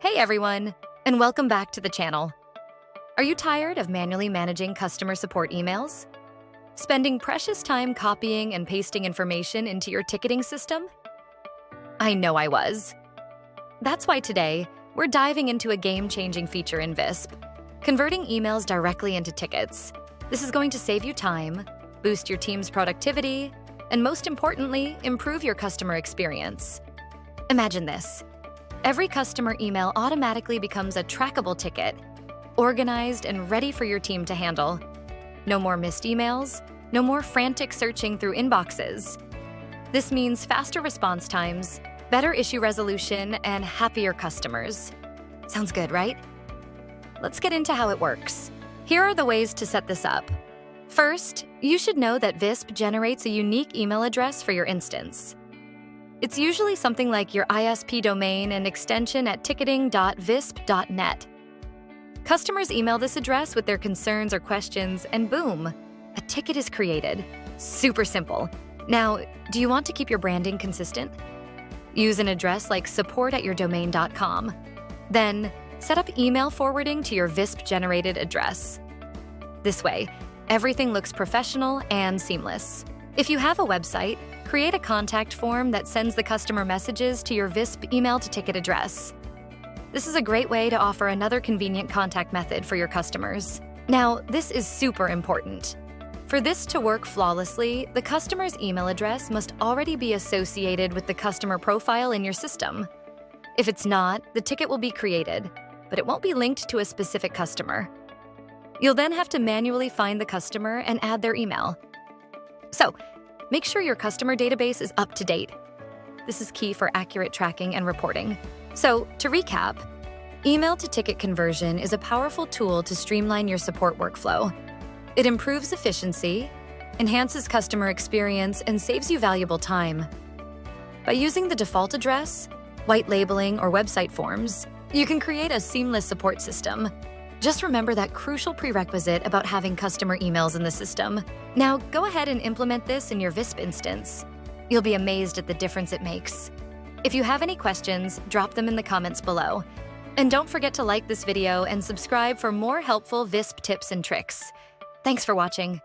Hey everyone, and welcome back to the channel. Are you tired of manually managing customer support emails? Spending precious time copying and pasting information into your ticketing system? I know I was. That's why today, we're diving into a game-changing feature in Visp, converting emails directly into tickets. This is going to save you time, boost your team's productivity, and most importantly, improve your customer experience. Imagine this. Every customer email automatically becomes a trackable ticket, organized and ready for your team to handle. No more missed emails, no more frantic searching through inboxes. This means faster response times, better issue resolution, and happier customers. Sounds good, right? Let's get into how it works. Here are the ways to set this up. First, you should know that Visp generates a unique email address for your instance. It's usually something like your ISP domain and extension at ticketing.visp.net. Customers email this address with their concerns or questions, and boom, a ticket is created. Super simple. Now, do you want to keep your branding consistent? Use an address like support@yourdomain.com. Then, set up email forwarding to your Visp-generated address. This way, everything looks professional and seamless. If you have a website, create a contact form that sends the customer messages to your Visp email-to-ticket address. This is a great way to offer another convenient contact method for your customers. Now, this is super important. For this to work flawlessly, the customer's email address must already be associated with the customer profile in your system. If it's not, the ticket will be created, but it won't be linked to a specific customer. You'll then have to manually find the customer and add their email. So, make sure your customer database is up to date. This is key for accurate tracking and reporting. So, to recap, email-to-ticket conversion is a powerful tool to streamline your support workflow. It improves efficiency, enhances customer experience, and saves you valuable time. By using the default address, white labeling, or website forms, you can create a seamless support system. Just remember that crucial prerequisite about having customer emails in the system. Now, go ahead and implement this in your Visp instance. You'll be amazed at the difference it makes. If you have any questions, drop them in the comments below. And don't forget to like this video and subscribe for more helpful Visp tips and tricks. Thanks for watching.